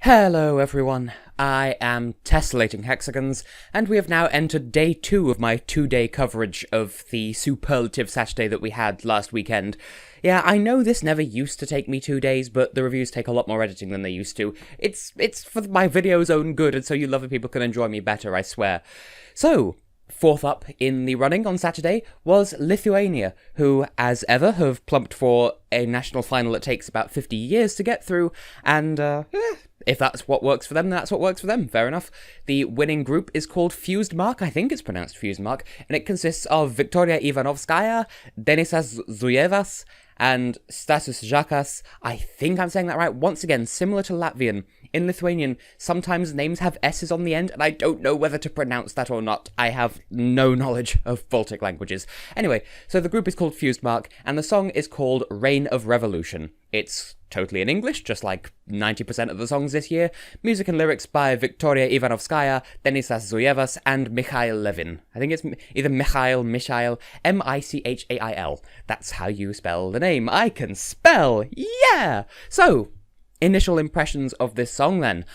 Hello everyone, I am Tessellating Hexagons, and we have now entered day 2 of my 2-day coverage of the Superlative Saturday that we had last weekend. Yeah, I know this never used to take me 2 days, but the reviews take a lot more editing than they used to. It's for my video's own good, and so you lovely people can enjoy me better, I swear. So, fourth up in the running on Saturday was Lithuania, who, as ever, have plumped for a national final that takes about 50 years to get through, and, if that's what works for them, then that's what works for them. Fair enough. The winning group is called Fusedmarc. I think it's pronounced Fusedmarc. And it consists of Viktorija Ivanovskaya, Denisas Zujevas, and Stasis Žakas. I think I'm saying that right. Once again, similar to Latvian. In Lithuanian, sometimes names have S's on the end, and I don't know whether to pronounce that or not. I have no knowledge of Baltic languages. Anyway, so the group is called Fusedmarc, and the song is called Reign of Revolution. It's totally in English, just like 90% of the songs this year. Music and lyrics by Viktorija Ivanovskaya, Denisas Zujevas, and Mikhail Levin. I think it's either Mikhail, Michail. That's how you spell the name. I can spell! Yeah! So, initial impressions of this song then.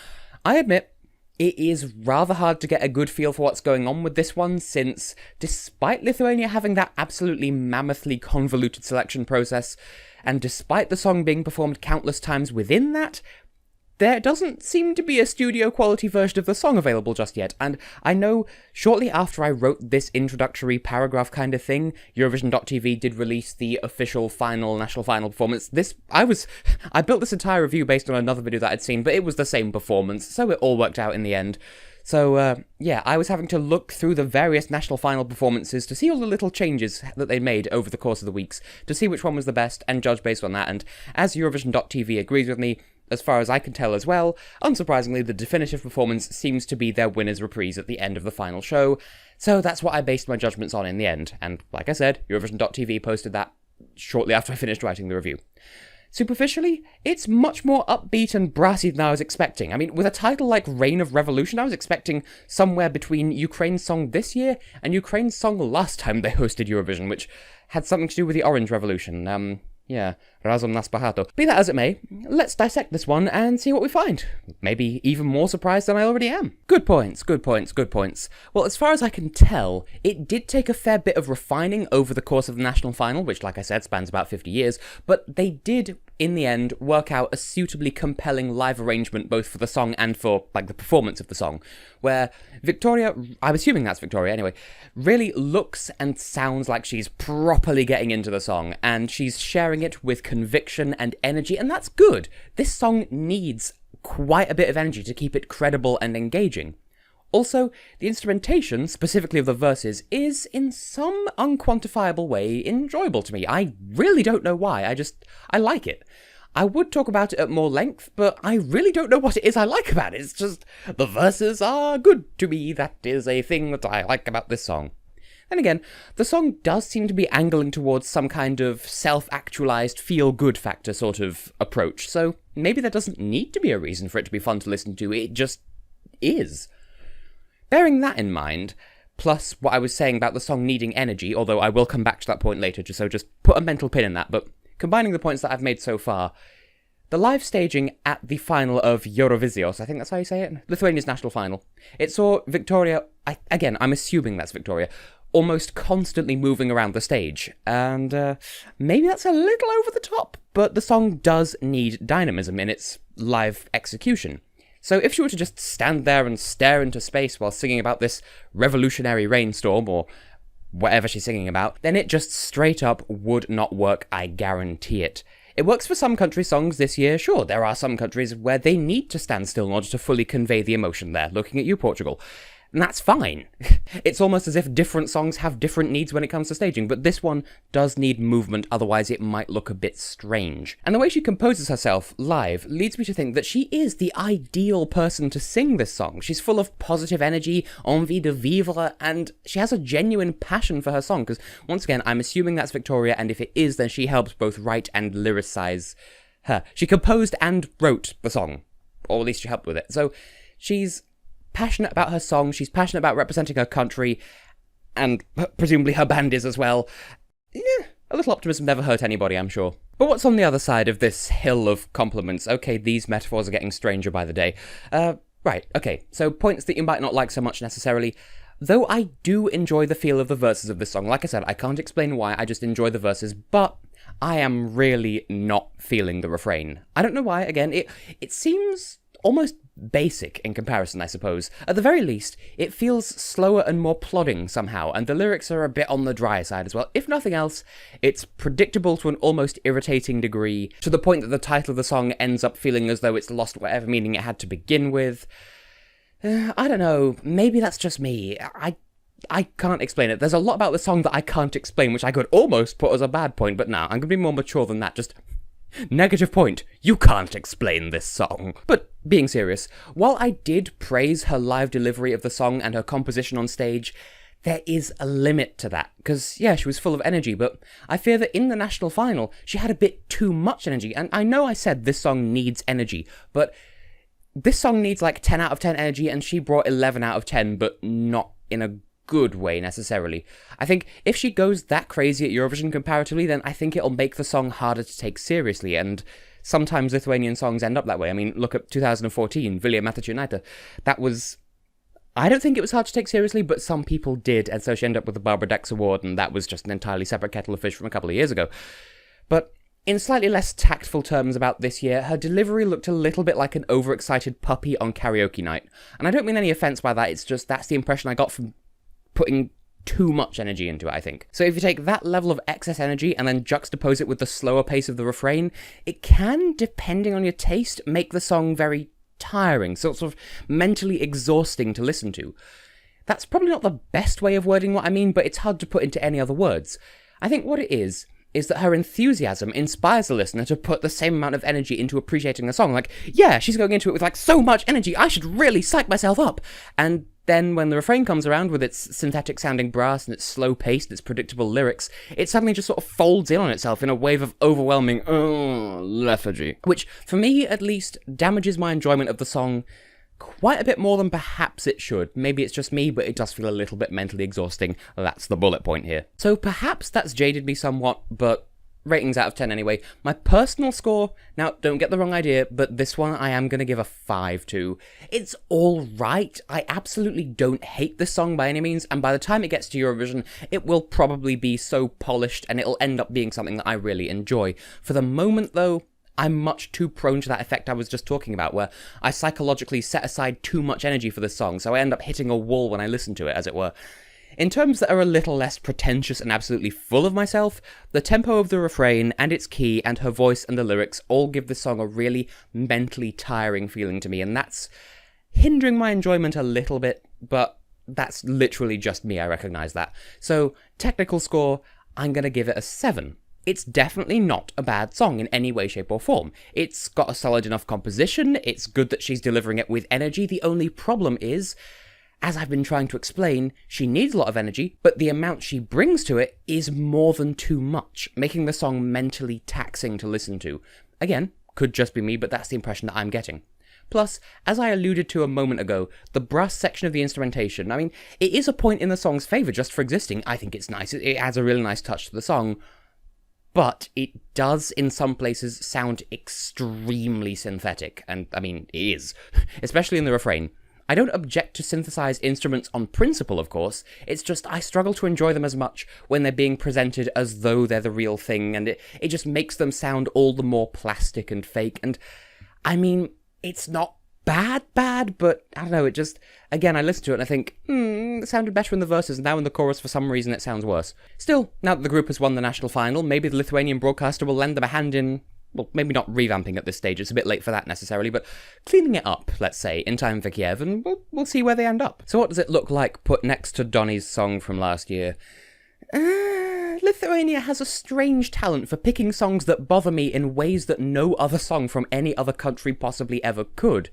I admit, it is rather hard to get a good feel for what's going on with this one, since despite Lithuania having that absolutely mammothly convoluted selection process, and despite the song being performed countless times within that, there doesn't seem to be a studio-quality version of the song available just yet, and I know shortly after I wrote this introductory paragraph kind of thing, Eurovision.tv did release the official national final performance. I built this entire review based on another video that I'd seen, but it was the same performance, so it all worked out in the end. So, yeah, I was having to look through the various national final performances to see all the little changes that they made over the course of the weeks, to see which one was the best, and judge based on that, and as Eurovision.tv agrees with me, as far as I can tell as well, unsurprisingly, the definitive performance seems to be their winner's reprise at the end of the final show, so that's what I based my judgments on in the end, and like I said, Eurovision.tv posted that shortly after I finished writing the review. Superficially, it's much more upbeat and brassy than I was expecting. I mean, with a title like Reign of Revolution, I was expecting somewhere between Ukraine's song this year and Ukraine's song last time they hosted Eurovision, which had something to do with the Orange Revolution. Yeah, Razom nas bahato. Be that as it may, let's dissect this one and see what we find. Maybe even more surprised than I already am. Good points. Well, as far as I can tell, it did take a fair bit of refining over the course of the national final, which, like I said, spans about 50 years, but they did, in the end, work out a suitably compelling live arrangement both for the song and for, the performance of the song, where Viktorija, I'm assuming that's Viktorija anyway, really looks and sounds like she's properly getting into the song, and she's sharing it with conviction and energy, and that's good. This song needs quite a bit of energy to keep it credible and engaging. Also, the instrumentation, specifically of the verses, is in some unquantifiable way enjoyable to me. I really don't know why, I like it. I would talk about it at more length, but I really don't know what it is I like about it. It's just, the verses are good to me. That is a thing that I like about this song. Then again, the song does seem to be angling towards some kind of self-actualized feel-good factor sort of approach, so maybe there doesn't need to be a reason for it to be fun to listen to, it just is. Bearing that in mind, plus what I was saying about the song needing energy, although I will come back to that point later, so just put a mental pin in that, but combining the points that I've made so far, the live staging at the final of Eurovisios, I think that's how you say it, Lithuania's national final, it saw Viktorija, again, I'm assuming that's Viktorija, almost constantly moving around the stage, and maybe that's a little over the top, but the song does need dynamism in its live execution. So if she were to just stand there and stare into space while singing about this revolutionary rainstorm, or whatever she's singing about, then it just straight up would not work, I guarantee it. It works for some country songs this year, sure, there are some countries where they need to stand still in order to fully convey the emotion there, looking at you, Portugal. And that's fine. It's almost as if different songs have different needs when it comes to staging, but this one does need movement, otherwise it might look a bit strange. And the way she composes herself live leads me to think that she is the ideal person to sing this song. She's full of positive energy, envie de vivre, and she has a genuine passion for her song, because once again, I'm assuming that's Viktorija, and if it is, then she helps both write and lyricize her. She composed and wrote the song, or at least she helped with it. So she's passionate about her song, she's passionate about representing her country, and presumably her band is as well. Yeah, A little optimism never hurt anybody, I'm sure. But what's on the other side of this hill of compliments? Okay, these metaphors are getting stranger by the day. Right, okay, so points that you might not like so much necessarily. Though I do enjoy the feel of the verses of this song. Like I said, I can't explain why, I just enjoy the verses, but I am really not feeling the refrain. I don't know why, again, it seems almost basic in comparison, I suppose. At the very least, it feels slower and more plodding somehow, and the lyrics are a bit on the dry side as well. If nothing else, it's predictable to an almost irritating degree, to the point that the title of the song ends up feeling as though it's lost whatever meaning it had to begin with. I don't know, maybe that's just me. I can't explain it. There's a lot about the song that I can't explain, which I could almost put as a bad point, but now I'm going to be more mature than that. Just negative point. You can't explain this song. But being serious, while I did praise her live delivery of the song and her composition on stage, there is a limit to that. Because, yeah, she was full of energy, but I fear that in the national final, she had a bit too much energy. And I know I said this song needs energy, but this song needs like 10 out of 10 energy, and she brought 11 out of 10, but not in a good way necessarily. I think if she goes that crazy at Eurovision comparatively, then I think it'll make the song harder to take seriously, and sometimes Lithuanian songs end up that way. I mean, look at 2014, Vilja Matačiūnaitė. That was... I don't think it was hard to take seriously, but some people did, and so she ended up with the Barbara Dex Award, and that was just an entirely separate kettle of fish from a couple of years ago. But in slightly less tactful terms about this year, her delivery looked a little bit like an overexcited puppy on karaoke night. And I don't mean any offence by that, it's just that's the impression I got from putting too much energy into it, I think. So if you take that level of excess energy and then juxtapose it with the slower pace of the refrain, it can, depending on your taste, make the song very tiring, sort of mentally exhausting to listen to. That's probably not the best way of wording what I mean, but it's hard to put into any other words. I think what it is that her enthusiasm inspires the listener to put the same amount of energy into appreciating the song. Like, yeah, she's going into it with like so much energy, I should really psych myself up. And then when the refrain comes around with its synthetic sounding brass and its slow pace and its predictable lyrics, it suddenly just sort of folds in on itself in a wave of overwhelming lethargy. Which, for me at least, damages my enjoyment of the song quite a bit more than perhaps it should. Maybe it's just me, but it does feel a little bit mentally exhausting. That's the bullet point here. So perhaps that's jaded me somewhat, but ratings out of 10 anyway. My personal score, now don't get the wrong idea, but this one I am going to give a 5 to. It's alright. I absolutely don't hate this song by any means, and by the time it gets to Eurovision, it will probably be so polished and it'll end up being something that I really enjoy. For the moment though, I'm much too prone to that effect I was just talking about, where I psychologically set aside too much energy for this song, so I end up hitting a wall when I listen to it, as it were. In terms that are a little less pretentious and absolutely full of myself, the tempo of the refrain and its key and her voice and the lyrics all give this song a really mentally tiring feeling to me, and that's hindering my enjoyment a little bit, but that's literally just me, I recognise that. So, technical score, I'm going to give it a 7. It's definitely not a bad song in any way, shape or form. It's got a solid enough composition, it's good that she's delivering it with energy. The only problem is, as I've been trying to explain, she needs a lot of energy, but the amount she brings to it is more than too much, making the song mentally taxing to listen to. Again, could just be me, but that's the impression that I'm getting. Plus, as I alluded to a moment ago, the brass section of the instrumentation, I mean, it is a point in the song's favour just for existing. I think it's nice, it adds a really nice touch to the song. But it does, in some places, sound extremely synthetic, and, I mean, it is, especially in the refrain. I don't object to synthesized instruments on principle, of course, it's just I struggle to enjoy them as much when they're being presented as though they're the real thing, and it just makes them sound all the more plastic and fake, and, I mean, it's not bad, but, I don't know, it just, again, I listen to it and I think, it sounded better in the verses, and now in the chorus, for some reason, it sounds worse. Still, now that the group has won the national final, maybe the Lithuanian broadcaster will lend them a hand in, well, maybe not revamping at this stage, it's a bit late for that necessarily, but cleaning it up, let's say, in time for Kiev, and we'll see where they end up. So what does it look like put next to Donny's song from last year? Lithuania has a strange talent for picking songs that bother me in ways that no other song from any other country possibly ever could.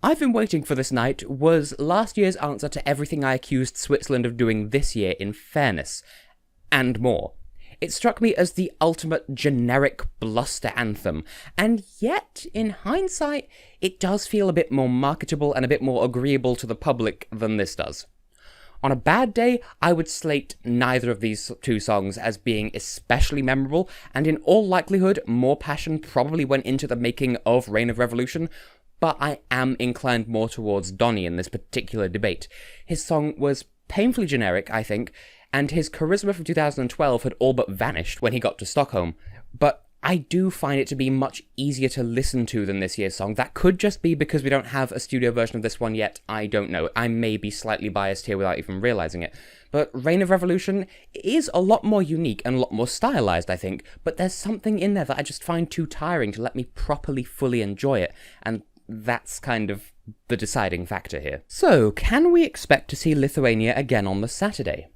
I've Been Waiting for This Night was last year's answer to everything I accused Switzerland of doing this year in fairness, and more. It struck me as the ultimate generic bluster anthem, and yet, in hindsight, it does feel a bit more marketable and a bit more agreeable to the public than this does. On a bad day, I would slate neither of these two songs as being especially memorable, and in all likelihood, more passion probably went into the making of Reign of Revolution, but I am inclined more towards Donnie in this particular debate. His song was painfully generic, I think, and his charisma from 2012 had all but vanished when he got to Stockholm, but I do find it to be much easier to listen to than this year's song. That could just be because we don't have a studio version of this one yet, I don't know. I may be slightly biased here without even realising it. But Reign of Revolution is a lot more unique and a lot more stylized, I think, but there's something in there that I just find too tiring to let me properly, fully enjoy it, and that's kind of the deciding factor here. So, can we expect to see Lithuania again on the Saturday?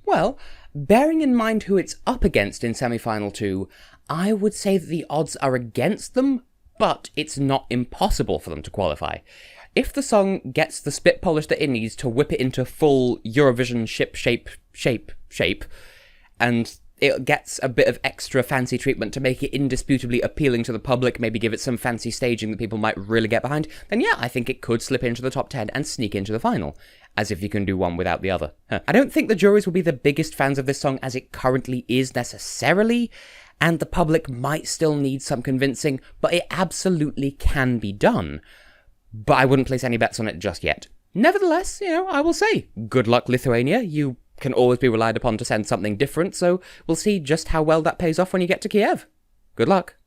Well, bearing in mind who it's up against in semi-final 2, I would say that the odds are against them, but it's not impossible for them to qualify. If the song gets the spit polish that it needs to whip it into full Eurovision shape, and it gets a bit of extra fancy treatment to make it indisputably appealing to the public, maybe give it some fancy staging that people might really get behind, then yeah, I think it could slip into the top 10 and sneak into the final. As if you can do one without the other. I don't think the juries will be the biggest fans of this song as it currently is necessarily, and the public might still need some convincing, but it absolutely can be done. But I wouldn't place any bets on it just yet. Nevertheless, I will say, good luck Lithuania, you can always be relied upon to send something different, so we'll see just how well that pays off when you get to Kiev. Good luck.